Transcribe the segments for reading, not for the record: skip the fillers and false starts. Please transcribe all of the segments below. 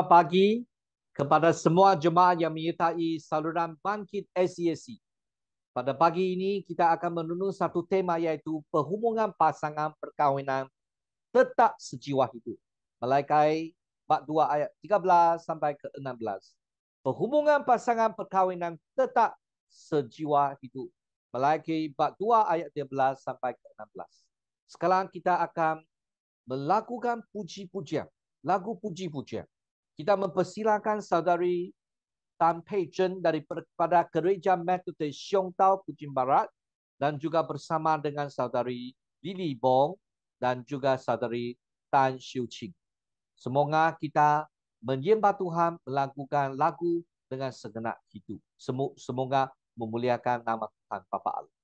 Selamat pagi kepada semua jemaah yang menyertai saluran Bangkit SCSC. Pada pagi ini kita akan menunjuk satu tema iaitu perhubungan pasangan perkahwinan tetap sejiwa hidup. Malaikat bab 2 ayat 13 sampai ke 16. Perhubungan pasangan perkahwinan tetap sejiwa hidup. Malaikat bab 2 ayat 13 sampai ke 16. Sekarang kita akan melakukan puji-pujian, lagu puji-pujian. Kita mempersilakan saudari Tan Pei Zhen daripada Gereja Metodis Siong Tau Kuching Barat dan juga bersama dengan saudari Lily Bong dan juga saudari Tan Xiu Qing. Semoga kita menyembah Tuhan, melakukan lagu dengan segenap hidup. Semoga memuliakan nama Tuhan Bapa Allah.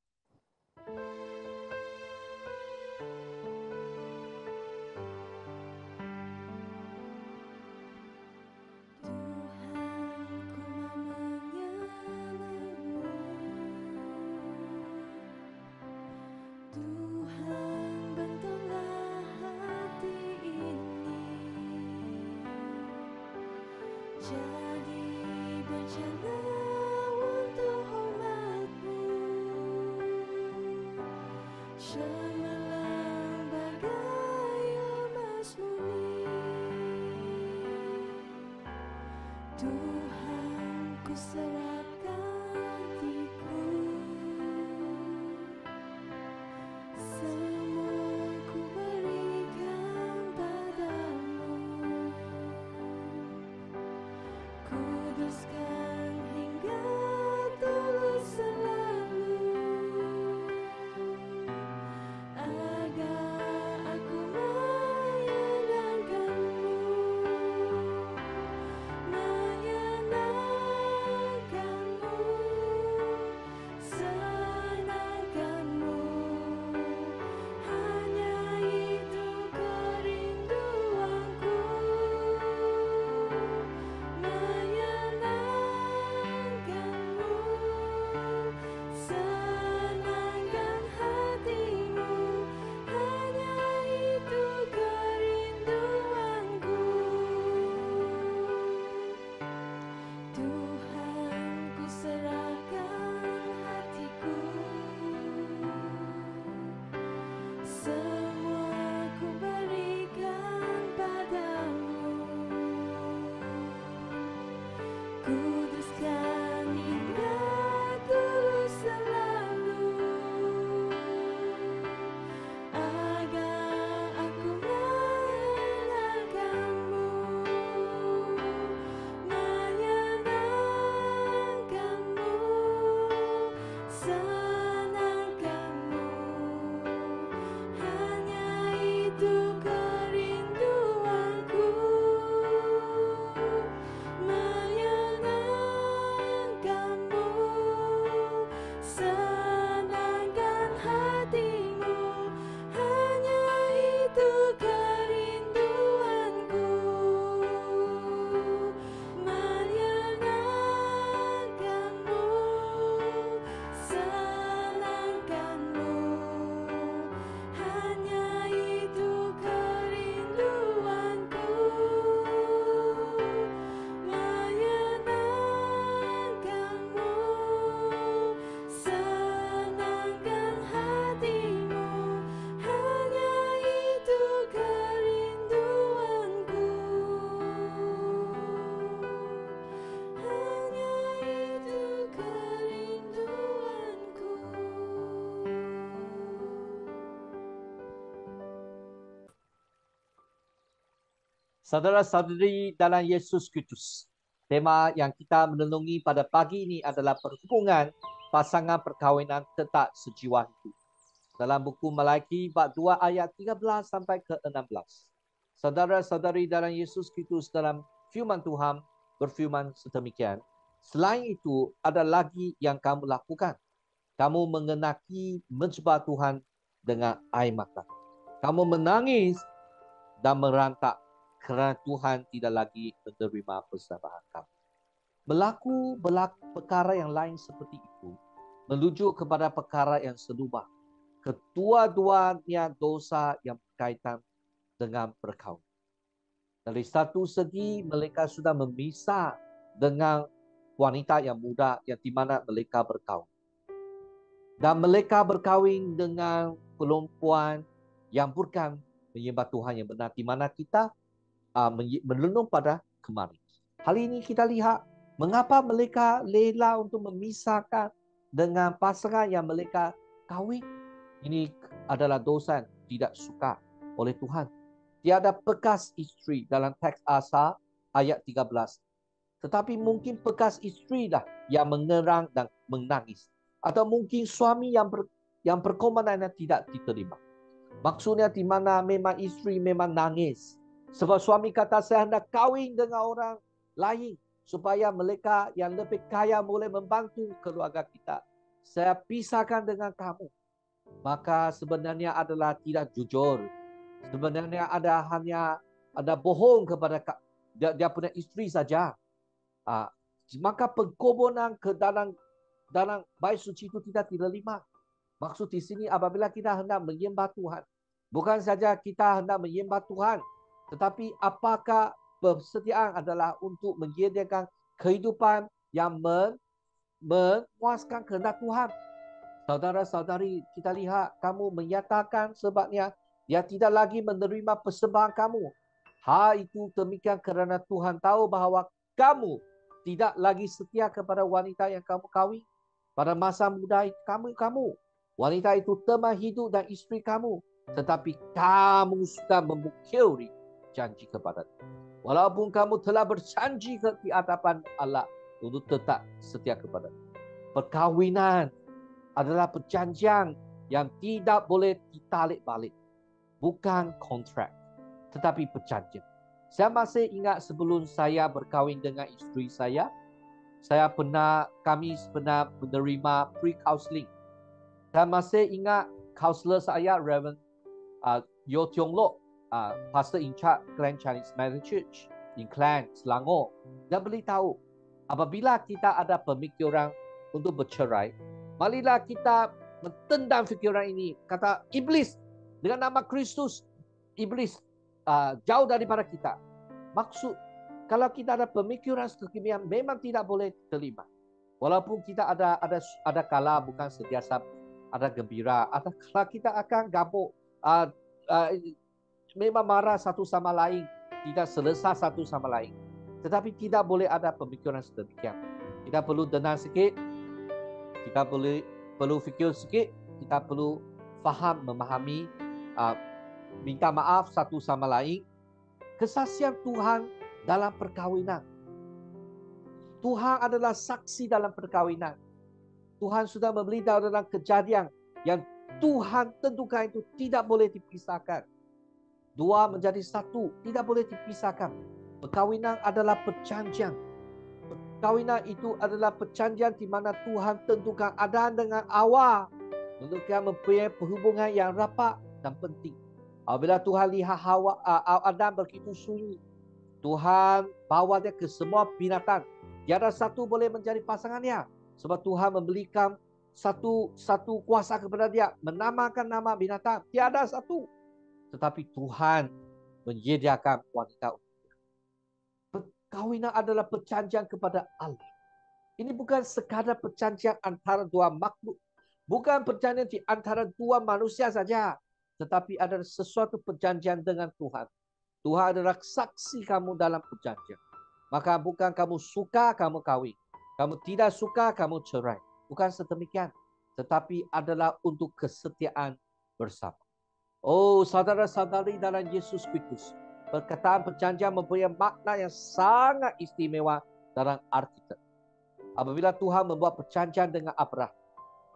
Saudara-saudari dalam Yesus Kristus, tema yang kita menenungi pada pagi ini adalah perhubungan pasangan perkahwinan tetap sejiwa hidup. Dalam buku Malaikat bab 2 ayat 13 sampai ke 16. Saudara-saudari dalam Yesus Kristus dalam firman Tuhan berfirman sedemikian. Selain itu, ada lagi yang kamu lakukan. Kamu mengenaki mezbah Tuhan dengan air mata. Kamu menangis dan merantak kerana Tuhan tidak lagi menerima persembahan kamu. Berlaku perkara yang lain seperti itu menuju kepada perkara yang serupa. Kedua-duanya dosa yang berkaitan dengan perkahwinan. Dari satu segi, mereka sudah memisah dengan wanita yang muda yang di mana mereka berkahwin. Dan mereka berkahwin dengan perempuan yang bukan menyembah Tuhan yang benar, di mana kita merenung pada kemarin. Hal ini kita lihat mengapa mereka rela untuk memisahkan dengan pasangan yang mereka kahwin. Ini adalah dosa yang tidak suka oleh Tuhan. Tiada bekas isteri dalam teks asal ayat 13. Tetapi mungkin bekas isteri lah yang mengerang dan menangis. Atau mungkin suami yang berkomandan tidak diterima. Maksudnya di mana memang isteri memang nangis. Sebab suami kata, saya hendak kahwin dengan orang lain. Supaya mereka yang lebih kaya boleh membantu keluarga kita. Saya pisahkan dengan kamu. Maka sebenarnya adalah tidak jujur. Sebenarnya hanya ada bohong kepada dia punya isteri saja. Maka pengkorbanan ke dalam bait suci itu tidak diterima. Maksud di sini apabila kita hendak menyembah Tuhan, bukan saja kita hendak menyembah Tuhan, tetapi apakah persediaan adalah untuk menyediakan kehidupan yang memuaskan kehendak Tuhan. Saudara-saudari, kita lihat kamu menyatakan sebabnya dia tidak lagi menerima persembahan kamu. Hal itu demikian kerana Tuhan tahu bahawa kamu tidak lagi setia kepada wanita yang kamu kahwin. Pada masa muda kamu. Wanita itu teman hidup dan isteri kamu. Tetapi kamu sudah memukiri janji kepada dia. Walaupun kamu telah berjanji di hadapan Allah untuk tetap setia kepada dia. Perkahwinan adalah perjanjian yang tidak boleh ditarik balik. Bukan kontrak, tetapi perjanjian. Saya masih ingat sebelum saya berkahwin dengan isteri saya, kami pernah menerima pre-counseling. Saya masih ingat counselor saya, Reverend Yo Tiong Lo, pastor in charge Klang Chinese Methodist Church in Klang, Selangor. Dia beritahu, apabila kita ada pemikiran untuk bercerai, marilah kita mentendang fikiran ini. Kata iblis, dengan nama Kristus, iblis jauh daripada kita. Maksud, kalau kita ada pemikiran seperti ini, memang tidak boleh terima. Walaupun kita ada kala bukan sentiasa ada gembira, ada kala kita akan gabuk, memang marah satu sama lain, tidak selesai satu sama lain. Tetapi tidak boleh ada pemikiran sedemikian. Kita perlu tenang sikit, kita perlu fikir sikit, kita perlu faham, memahami, minta maaf satu sama lain. Kesaksian Tuhan dalam perkahwinan. Tuhan adalah saksi dalam perkahwinan. Tuhan sudah memberitahu dalam kejadian yang Tuhan tentukan itu tidak boleh dipisahkan. Dua menjadi satu, tidak boleh dipisahkan. Perkahwinan adalah perjanjian. Perkahwinan itu adalah perjanjian di mana Tuhan tentukan Adam dengan Hawa untuk mempunyai perhubungan yang rapat dan penting. Apabila Tuhan lihat Adam begitu sunyi, Tuhan bawa dia ke semua binatang. Tiada satu boleh menjadi pasangannya. Sebab Tuhan memberikan satu kuasa kepada dia, menamakan nama binatang. Tiada satu. Tetapi Tuhan menyediakan wanita. Perkahwinan adalah perjanjian kepada Allah. Ini bukan sekadar perjanjian antara dua makhluk. Bukan perjanjian di antara dua manusia saja. Tetapi adalah sesuatu perjanjian dengan Tuhan. Tuhan adalah saksi kamu dalam perjanjian. Maka bukan kamu suka, kamu kahwin. Kamu tidak suka, kamu cerai. Bukan sedemikian. Tetapi adalah untuk kesetiaan bersama. Oh, saudara-saudari dalam Yesus Kristus. Perkataan perjanjian mempunyai makna yang sangat istimewa dalam Alkitab. Apabila Tuhan membuat perjanjian dengan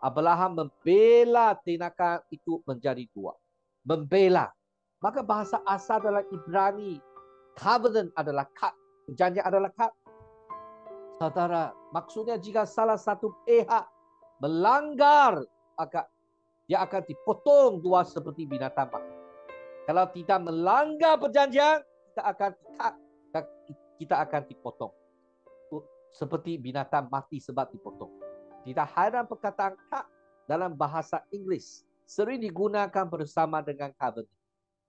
Abraham membela tindakan itu menjadi dua. Membela. Maka bahasa asal dalam Ibrani, covenant adalah kad. Perjanjian adalah kad. Saudara, maksudnya jika salah satu pihak melanggar, dia akan dipotong dua seperti binatang. Kalau tidak melanggar perjanjian, kita akan dipotong. Seperti binatang mati sebab dipotong. Tidak heran perkataan kad dalam bahasa Inggeris sering digunakan bersama dengan covenant.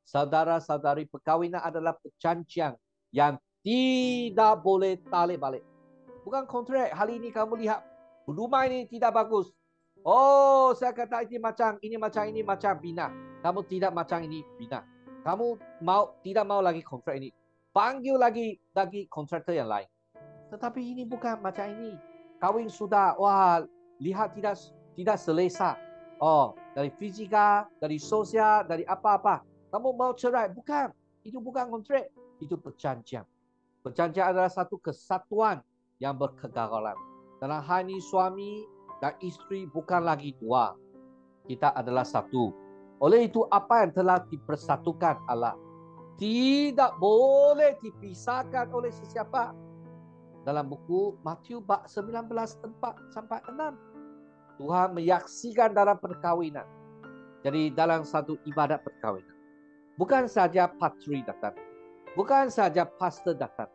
Saudara-saudari, perkahwinan adalah perjanjian yang tidak boleh tarik balik. Bukan kontrak. Hari ini kamu lihat rumah ini tidak bagus. Oh, saya kata ini macam bina. Kamu tidak macam ini bina. Kamu tidak mau lagi kontrak ini. Panggil lagi kontraktor yang lain. Tetapi ini bukan macam ini. Kawin sudah, wah, lihat tidak selesa. Oh, dari fisika, dari sosial, dari apa-apa. Kamu mau cerai? Bukan. Itu bukan kontrak. Itu perjanjian. Perjanjian adalah satu kesatuan yang berkegagalan. Dalam hal ini suami dan isteri bukan lagi dua. Kita adalah satu. Oleh itu apa yang telah dipersatukan Allah tidak boleh dipisahkan oleh sesiapa. Dalam buku Matius bab 19:4-6, Tuhan menyaksikan dalam perkawinan. Jadi dalam satu ibadat perkawinan, bukan saja patri datang, bukan saja pastor datang,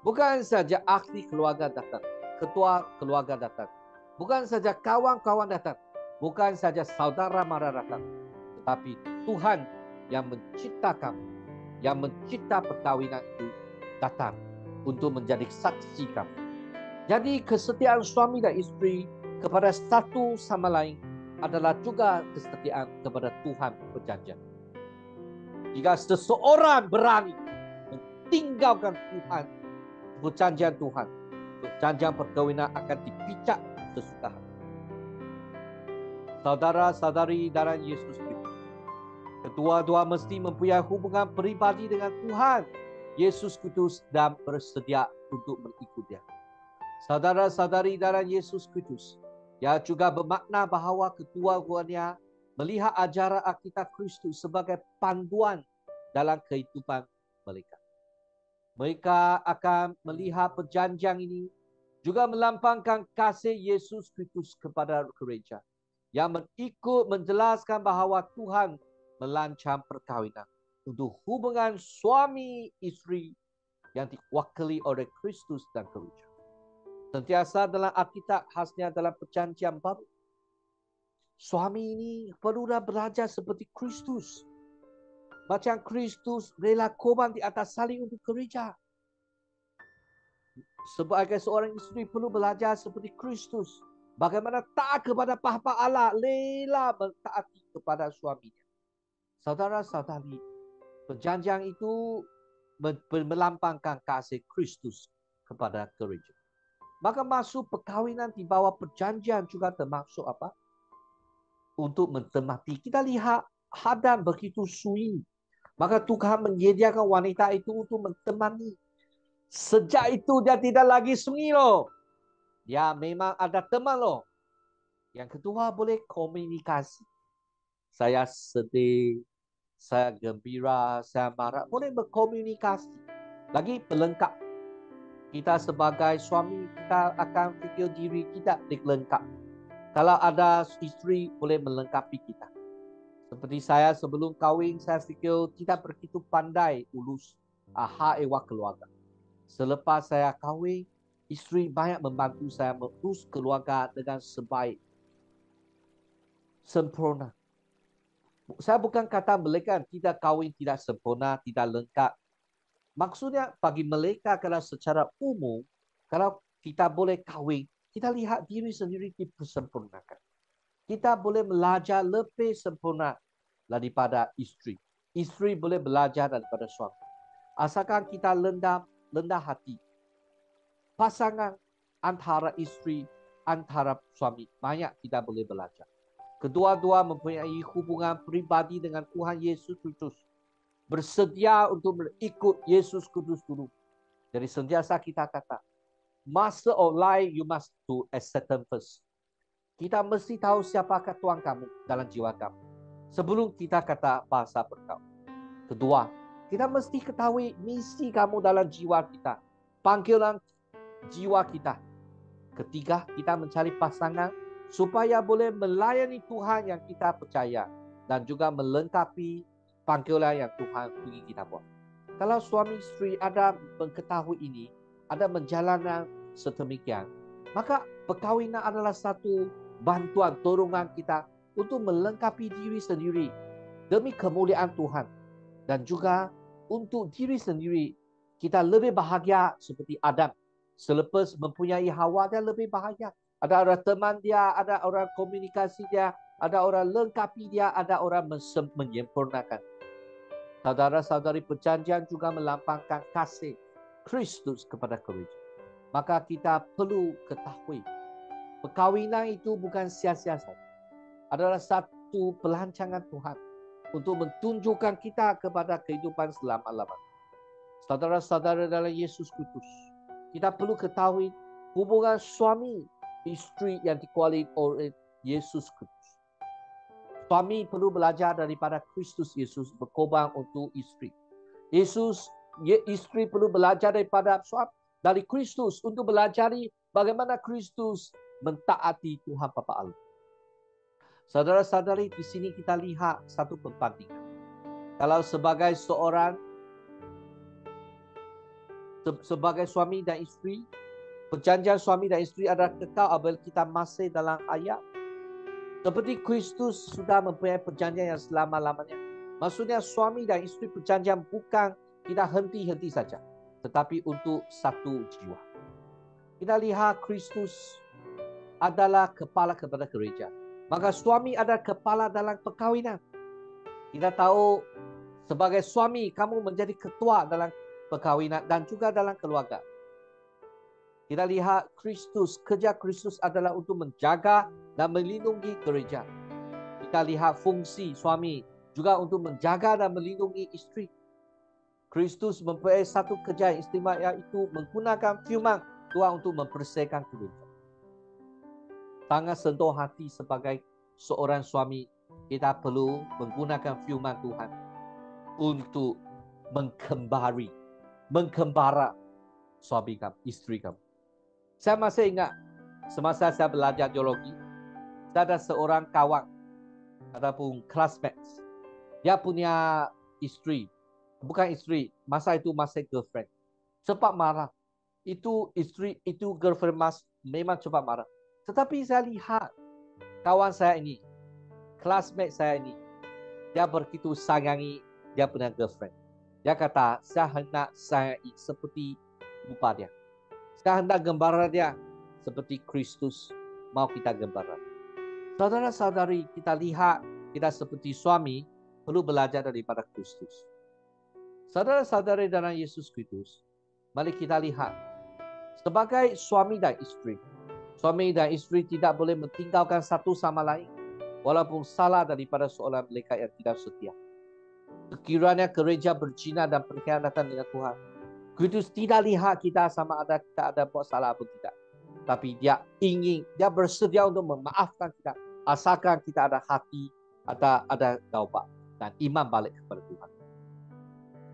bukan saja ahli keluarga datang, ketua keluarga datang, bukan saja kawan-kawan datang, bukan saja saudara mara datang, tetapi Tuhan yang menciptakan, yang mencipta perkawinan itu datang untuk menjadi saksi kami. Jadi kesetiaan suami dan isteri kepada satu sama lain adalah juga kesetiaan kepada Tuhan perjanjian. Jika seseorang berani meninggalkan Tuhan, perjanjian Tuhan, perjanjian perkawinan akan dipicak sesuka hati. Saudara-saudari dalam Yesus Kristus, kedua-dua mesti mempunyai hubungan pribadi dengan Tuhan Yesus Kristus dan bersedia untuk mengikut Dia. Saudara-saudari dalam Yesus Kristus, yang juga bermakna bahawa kedua-duanya melihat ajaran Alkitab Kristus sebagai panduan dalam kehidupan mereka. Mereka akan melihat perjanjian ini juga melambangkan kasih Yesus Kristus kepada gereja, yang mengikut menjelaskan bahawa Tuhan melancang perkawinan untuk hubungan suami isteri yang diwakili oleh Kristus dan gereja. Sentiasa dalam Alkitab, khasnya dalam perjanjian baru, suami ini perlulah belajar seperti Kristus. Macam Kristus rela korban di atas salib untuk gereja. Sebagai seorang isteri perlu belajar seperti Kristus. Bagaimana taat kepada paham Allah, rela mentaati kepada suaminya. Saudara-saudari, perjanjian itu melambangkan kasih Kristus kepada gereja. Maka masuk perkawinan di bawah perjanjian juga termasuk apa? Untuk mentemati. Kita lihat Adam begitu sunyi. Maka Tuhan menyediakan wanita itu untuk mentemani. Sejak itu dia tidak lagi sunyi loh. Dia memang ada teman loh. Yang kedua boleh komunikasi. Saya sedih, saya gembira, saya marah. Boleh berkomunikasi. Lagi pelengkap. Kita sebagai suami, kita akan fikir diri kita dilengkap. Kalau ada isteri, boleh melengkapi kita. Seperti saya sebelum kahwin, saya fikir tidak begitu pandai urus hak ehwal keluarga. Selepas saya kahwin, isteri banyak membantu saya mengurus keluarga dengan sebaik, sempurna. Saya bukan kata mereka tidak kahwin, tidak sempurna, tidak lengkap. Maksudnya bagi mereka kalau secara umum, kalau kita boleh kahwin, kita lihat diri sendiri dipersempurnakan. Kita boleh belajar lebih sempurna daripada isteri. Isteri boleh belajar daripada suami. Asalkan kita rendah hati. Pasangan antara isteri, antara suami, banyak kita boleh belajar. Kedua-dua mempunyai hubungan pribadi dengan Tuhan Yesus Kristus. Bersedia untuk mengikut Yesus Kristus dulu. Jadi sentiasa kita kata, Master of life, you must do accept them first. Kita mesti tahu siapakah Tuhan kamu dalam jiwa kamu sebelum kita kata bahasa perkauman. Kedua, kita mesti ketahui misi kamu dalam jiwa kita, panggilan jiwa kita. Ketiga, kita mencari pasangan supaya boleh melayani Tuhan yang kita percaya dan juga melengkapi panggilan yang Tuhan ingin kita buat. Kalau suami isteri ada mengetahui ini, ada menjalankan sedemikian, maka perkawinan adalah satu bantuan, dorongan kita untuk melengkapi diri sendiri demi kemuliaan Tuhan dan juga untuk diri sendiri kita lebih bahagia seperti Adam. Selepas mempunyai Hawa, dia lebih bahagia. Ada orang teman dia, ada orang komunikasi dia, ada orang lengkapi dia, ada orang menyempurnakan. Saudara-saudari, perjanjian juga melambangkan kasih Kristus kepada gereja. Maka kita perlu ketahui, perkahwinan itu bukan sia-sia saja. Adalah satu pelancangan Tuhan untuk menunjukkan kita kepada kehidupan selama-lamanya. Saudara-saudara dalam Yesus Kristus, kita perlu ketahui hubungan suami isteri yang dikuasai oleh Yesus Kristus. Suami perlu belajar daripada Kristus Yesus berkorban untuk isteri. Isteri perlu belajar dari Kristus untuk belajar bagaimana Kristus mentaati Tuhan Bapa Allah. Saudara-saudari, di sini kita lihat satu perbandingan. Kalau sebagai suami dan isteri, perjanjian suami dan isteri adalah kekal apabila kita masih dalam ayat. Seperti Kristus sudah mempunyai perjanjian yang selama-lamanya. Maksudnya suami dan isteri perjanjian bukan kita henti-henti saja, tetapi untuk satu jiwa. Kita lihat Kristus adalah kepala kepada gereja. Maka suami adalah kepala dalam perkahwinan. Kita tahu sebagai suami kamu menjadi ketua dalam perkahwinan dan juga dalam keluarga. Kita lihat Kristus, kerja Kristus adalah untuk menjaga dan melindungi gereja. Kita lihat fungsi suami juga untuk menjaga dan melindungi isteri. Kristus mempunyai satu kerja yang istimewa, iaitu menggunakan firman Tuhan untuk membersihkan gereja. Sangat sentuh hati sebagai seorang suami, kita perlu menggunakan firman Tuhan untuk mengkembara suami kamu, isteri kamu. Saya masih ingat semasa saya belajar teologi, saya ada seorang kawan ataupun classmates. Dia punya isteri, bukan isteri, masa itu masih girlfriend. Cepat marah. Itu isteri, itu girlfriend memang cepat marah. Tetapi saya lihat kawan saya ini, classmate saya ini, dia begitu sayangi dia punya girlfriend. Dia kata, saya hendak sayangi seperti rupa dia. Saya hendak gembara dia seperti Kristus mau kita gembara. Saudara-saudari, kita lihat kita seperti suami perlu belajar daripada Kristus. Saudara-saudari dalam Yesus Kristus, mari kita lihat sebagai suami dan isteri. Suami dan isteri tidak boleh meninggalkan satu sama lain, walaupun salah daripada seorang mereka yang tidak setia. Sekiranya gereja berzina dan berkhianatan dengan Tuhan, Kristus tidak lihat kita sama ada kita ada buat salah atau tidak. Tapi dia bersedia untuk memaafkan kita. Asalkan kita ada hati, ada taubat dan iman balik kepada Tuhan.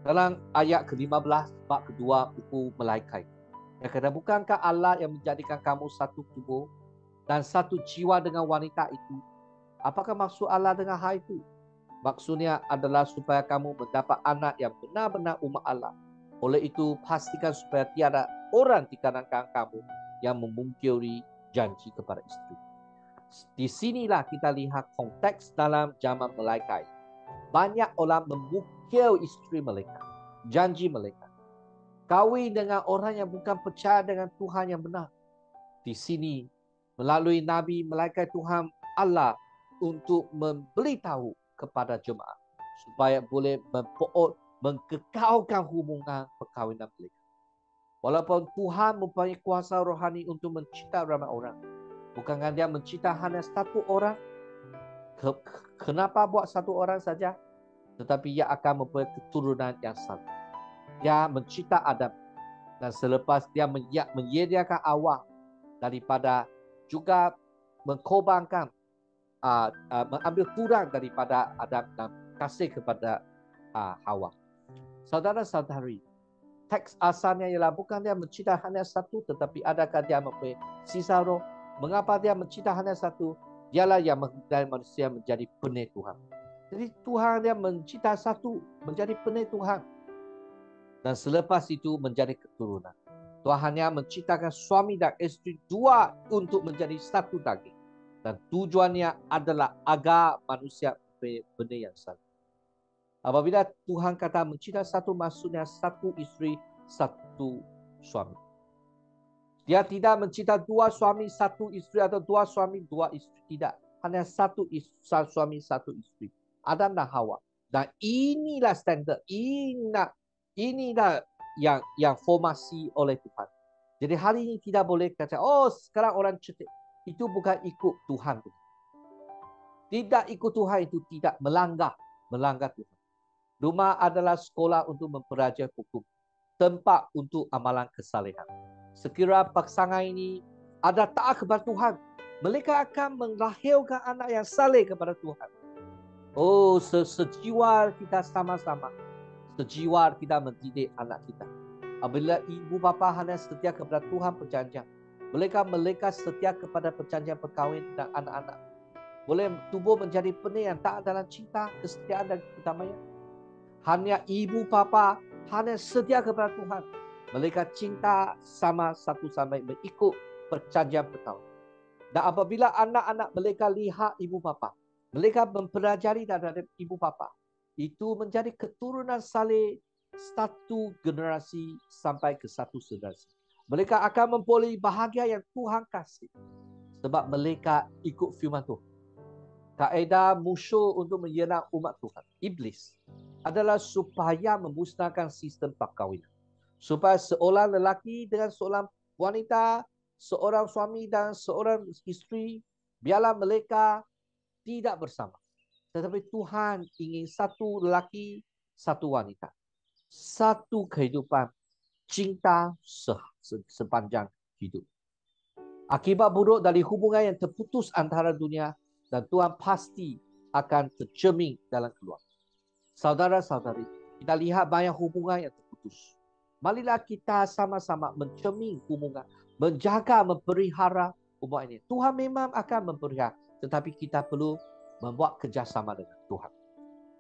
Dalam ayat ke-15 bab kedua buku Malaikat, dia kata, bukankah Allah yang menjadikan kamu satu tubuh dan satu jiwa dengan wanita itu? Apakah maksud Allah dengan hal itu? Maksudnya adalah supaya kamu mendapat anak yang benar-benar umat Allah. Oleh itu, pastikan supaya tiada orang di kalangan kamu yang memungkiri janji kepada isteri. Di sinilah kita lihat konteks dalam zaman Malaikat. Banyak orang memungkiri isteri mereka, janji mereka. Kawin dengan orang yang bukan percaya dengan Tuhan yang benar. Di sini, melalui Nabi, Malaikat Tuhan Allah untuk memberitahu kepada jemaat supaya boleh mengkekalkan hubungan perkahwinan mereka. Walaupun Tuhan mempunyai kuasa rohani untuk mencipta ramai orang, bukankah dia mencipta hanya satu orang? Kenapa buat satu orang saja? Tetapi ia akan mempunyai keturunan yang sama. Dia mencipta Adam, dan selepas dia menyediakan awal daripada juga mengkorbankan, mengambil kurang daripada Adam dan kasih kepada Hawa. Saudara-saudari, teks asalnya ialah bukan dia mencipta hanya satu, tetapi adakah dia mempunyai sisa roh? Mengapa dia mencipta hanya satu? Dialah yang menghidupkan manusia menjadi penih Tuhan. Jadi Tuhan dia mencipta satu menjadi penih Tuhan. Dan selepas itu menjadi keturunan. Tuhan hanya menciptakan suami dan isteri dua untuk menjadi satu daging. Dan tujuannya adalah agar manusia benih yang sama. Apabila Tuhan kata mencipta satu, maksudnya satu isteri satu suami. Dia tidak mencinta dua suami, satu istri, atau dua suami, dua istri. Tidak. Hanya satu suami, satu istri. Adam dan Hawa. Dan inilah standard. Inilah yang formasi oleh Tuhan. Jadi hari ini tidak boleh kata, oh sekarang orang cetek. Itu bukan ikut Tuhan. Tidak ikut Tuhan itu tidak melanggar Tuhan. Rumah adalah sekolah untuk mempelajari hukum. Tempat untuk amalan kesalehan. Sekiranya pasangan ini ada taat kepada Tuhan, mereka akan melahirkan anak yang saleh kepada Tuhan. Oh, sejiwa kita sama-sama. Sejiwa kita mendidik anak kita. Apabila ibu bapa hanya setia kepada Tuhan perjanjian, mereka setia kepada perjanjian perkahwinan dan anak-anak. Boleh tumbuh menjadi pening yang taat dalam cinta, kesetiaan dan kedamaian. Hanya ibu bapa hanya setia kepada Tuhan. Mereka cinta sama satu sama lain, mengikut perjanjian perkahwinan. Dan apabila anak-anak mereka lihat ibu bapa, mereka mempelajari dari ibu bapa, itu menjadi keturunan saleh satu generasi sampai ke satu generasi. Mereka akan memperoleh bahagia yang Tuhan kasih. Sebab mereka ikut firman Tuhan. Kaedah musuh untuk menyerang umat Tuhan, iblis, adalah supaya memusnahkan sistem perkahwinan. Supaya seorang lelaki dengan seorang wanita, seorang suami dan seorang istri, biarlah mereka tidak bersama. Tetapi Tuhan ingin satu lelaki, satu wanita. Satu kehidupan cinta sepanjang hidup. Akibat buruk dari hubungan yang terputus antara dunia dan Tuhan pasti akan tercermin dalam keluarga. Saudara-saudari, kita lihat banyak hubungan yang terputus. Marilah kita sama-sama mencermin hubungan, menjaga, memelihara hubungan ini. Tuhan memang akan memelihara, tetapi kita perlu membuat kerjasama dengan Tuhan.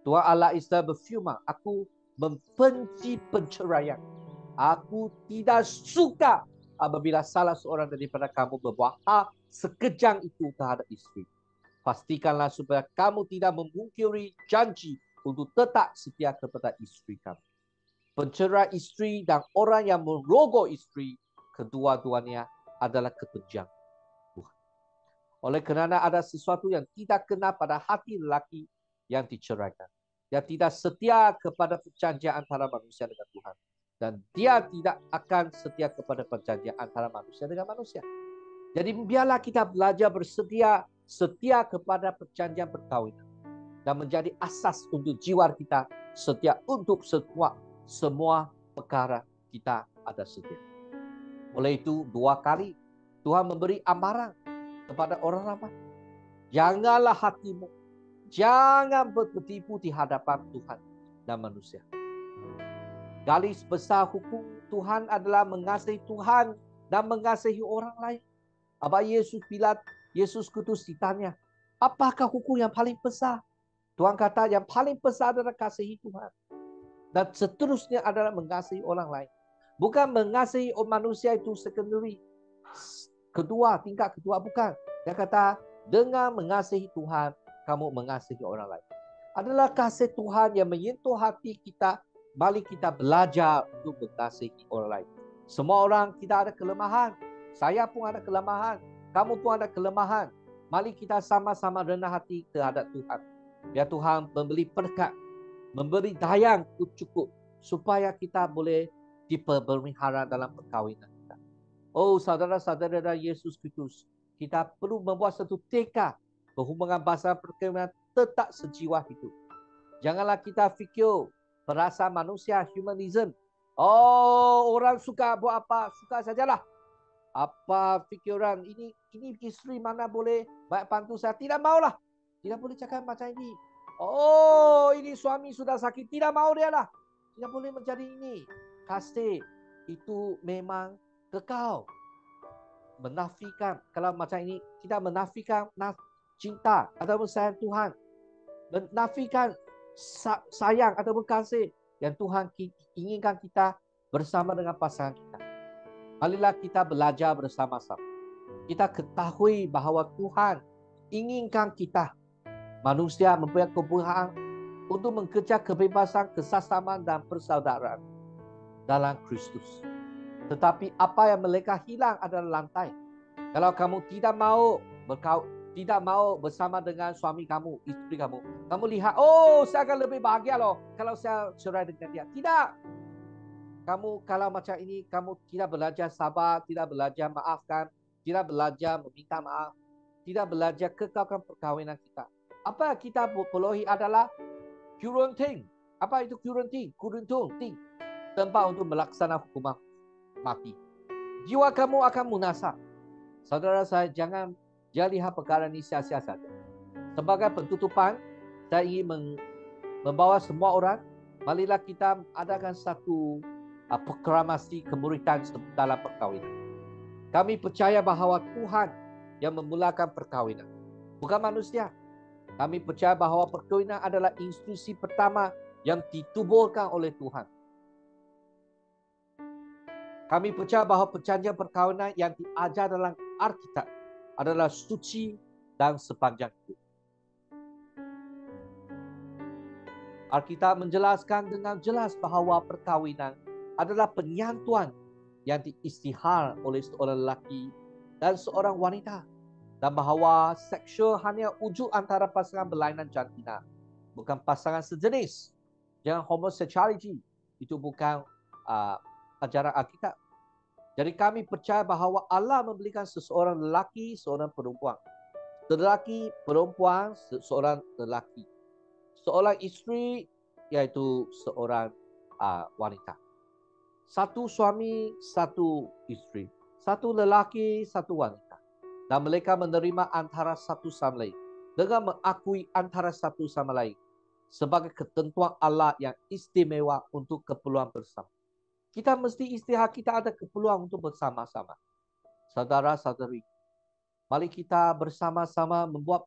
Tuhan Allah Israel berfirman, aku membenci perceraian. Aku tidak suka apabila salah seorang daripada kamu berbuat hal sekejam itu terhadap istri. Pastikanlah supaya kamu tidak memungkiri janji untuk tetap setia kepada istri kamu. Pencerai istri dan orang yang merogoh istri, kedua-duanya adalah kebencian Tuhan. Oleh kerana ada sesuatu yang tidak kena pada hati lelaki yang diceraikan. Dia tidak setia kepada perjanjian antara manusia dengan Tuhan. Dan dia tidak akan setia kepada perjanjian antara manusia dengan manusia. Jadi biarlah kita belajar setia kepada perjanjian perkahwinan. Dan menjadi asas untuk jiwa kita setia untuk semua perkara kita ada setia. Oleh itu, 2 kali Tuhan memberi amaran kepada orang ramai. Janganlah hatimu, jangan bertipu di hadapan Tuhan dan manusia. Garis besar hukum Tuhan adalah mengasihi Tuhan dan mengasihi orang lain. Abah Yesus Kudus ditanya, apakah hukum yang paling besar? Tuhan kata yang paling besar adalah kasihi Tuhan. Dan seterusnya adalah mengasihi orang lain. Bukan mengasihi manusia itu secondary. Tingkat kedua bukan. Dia kata, dengan mengasihi Tuhan, kamu mengasihi orang lain. Adalah kasih Tuhan yang menyentuh hati kita. Mari kita belajar untuk mengasihi orang lain. Semua orang kita ada kelemahan. Saya pun ada kelemahan. Kamu pun ada kelemahan. Mari kita sama-sama rendah hati terhadap Tuhan. Biar Tuhan memberi berkat, memberi daya yang cukup supaya kita boleh dipermelihara dalam perkahwinan kita. Oh saudara-saudara Yesus Kristus, kita perlu membuat satu tekad berhubungan bahasa perkahwinan tetap sejiwa hidup. Janganlah kita fikir perasaan manusia, humanism. Oh, orang suka buat apa, suka sajalah. Apa fikiran ini isteri mana boleh baik bantu saya, tidak maulah. Tidak boleh cakap macam ini. Oh, ini suami sudah sakit, tidak mau dia lah. Tidak boleh menjadi ini. Kasih itu memang kekal. Menafikan, kalau macam ini, kita menafikan cinta ataupun sayang Tuhan. Menafikan sayang ataupun kasih yang Tuhan inginkan kita bersama dengan pasangan kita. Marilah kita belajar bersama-sama. Kita ketahui bahawa Tuhan inginkan kita manusia mempunyai keberhasilan untuk mengejar kebebasan, kesesamaan dan persaudaraan. dalam Kristus. Tetapi apa yang mereka hilang adalah lantai. Kalau kamu tidak mau bersama dengan suami kamu, istri kamu, kamu lihat, oh saya akan lebih bahagia loh kalau saya cerai dengan dia. Tidak. Kamu kalau macam ini, kamu tidak belajar sabar, tidak belajar maafkan, tidak belajar meminta maaf, tidak belajar kekalkan perkawinan kita. Apa yang kita perolehi adalah kurunting. Apa itu kurunting? Kuruntung, tempat untuk melaksanakan hukuman mati. Jiwa kamu akan munasab. Saudara saya, jangan lihat perkara ini sia-sia saja. Sebagai penutupan, saya ingin membawa semua orang, marilah kita adakan satu proklamasi kemuridan dalam perkawinan. Kami percaya bahawa Tuhan yang memulakan perkawinan, bukan manusia. Kami percaya bahawa perkawinan adalah institusi pertama yang ditubuhkan oleh Tuhan. Kami percaya bahawa perjanjian perkawinan yang diajar dalam Alkitab adalah suci dan sepanjang hidup. Alkitab menjelaskan dengan jelas bahawa perkawinan adalah penyatuan yang diisytihar oleh seorang lelaki dan seorang wanita, dan bahawa seksual hanya wujud antara pasangan berlainan jantina, bukan pasangan sejenis. Jangan homosexuality, itu bukan ajaran Alkitab. Jadi kami percaya bahawa Allah memberikan seseorang lelaki, seorang perempuan. Lelaki, perempuan, seorang lelaki. Seorang isteri, iaitu seorang wanita. Satu suami, satu isteri. Satu lelaki, satu wanita. Dan mereka menerima antara satu sama lain, dengan mengakui antara satu sama lain sebagai ketentuan Allah yang istimewa untuk keperluan bersama. Kita mesti istihad, kita ada keperluan untuk bersama-sama. Saudara-saudari, mari kita bersama-sama membuat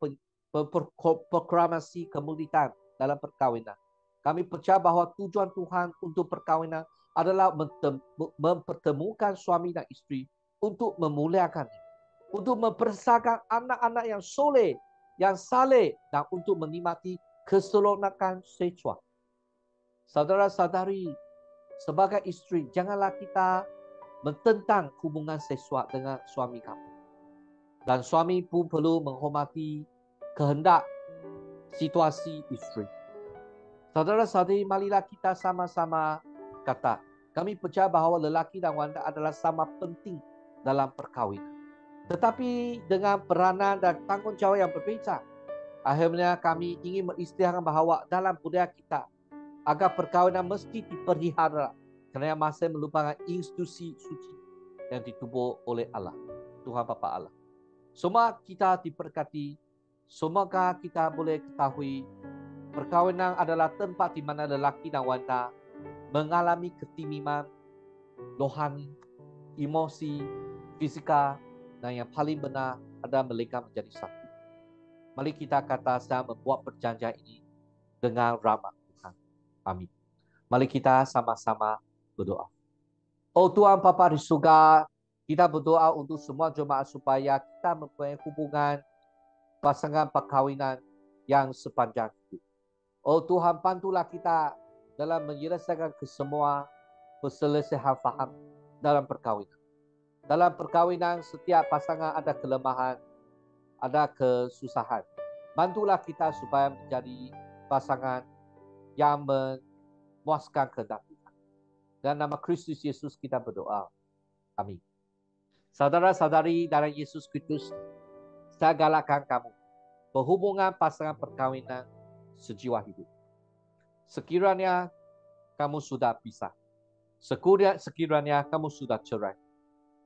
proklamasi kemuliaan dalam perkawinan. Kami percaya bahawa tujuan Tuhan untuk perkawinan adalah mempertemukan suami dan isteri untuk memuliakannya, untuk mempersembahkan anak-anak yang soleh, yang saleh, dan untuk menikmati keseronokan seksual. Saudara-saudari, sebagai isteri, janganlah kita mententang hubungan seksual dengan suami kamu. Dan suami pun perlu menghormati kehendak situasi isteri. Saudara-saudari, marilah kita sama-sama kata, kami percaya bahawa lelaki dan wanita adalah sama penting dalam perkawinan. Tetapi dengan peranan dan tanggungjawab yang berbeza. Akhirnya kami ingin mengisytiharkan bahawa dalam budaya kita, agar perkawinan mesti dipelihara kerana masih merupakan institusi suci yang ditubuh oleh Allah, Tuhan Bapa Allah. Semua kita diberkati. Semoga kita boleh ketahui perkawinan adalah tempat di mana lelaki dan wanita mengalami ketimiman rohani, emosi, fizikal, dan yang paling benar adalah mereka menjadi satu. Mari kita kata saya membuat perjanjian ini dengan rahmat Tuhan. Amin. Mari kita sama-sama berdoa. Oh Tuhan Bapa di surga, kita berdoa untuk semua jemaat supaya kita mempunyai hubungan pasangan perkawinan yang sepanjang hidup. Oh Tuhan, bantulah kita dalam menyelesaikan kesemua perselisihan faham dalam perkawinan. Dalam perkawinan, setiap pasangan ada kelemahan, ada kesusahan. Bantulah kita supaya menjadi pasangan yang memuaskan kehendak Tuhan. Dalam nama Kristus Yesus kita berdoa. Amin. Saudara-saudari dalam Yesus Kristus, saya galakkan kamu berhubungan pasangan perkawinan sejiwa hidup. Sekiranya kamu sudah pisah, sekiranya kamu sudah cerai,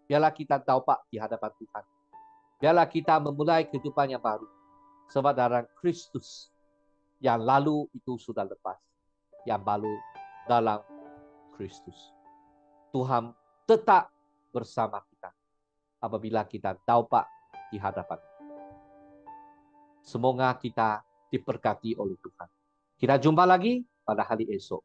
biarlah kita taubat di hadapan Tuhan. Biarlah kita memulai kehidupan yang baru. Sebab dalam Kristus yang lalu itu sudah lepas, yang baru dalam Kristus. Tuhan tetap bersama kita apabila kita taubat di hadapan. Semoga kita diberkati oleh Tuhan. Kita jumpa lagi pada hari esok.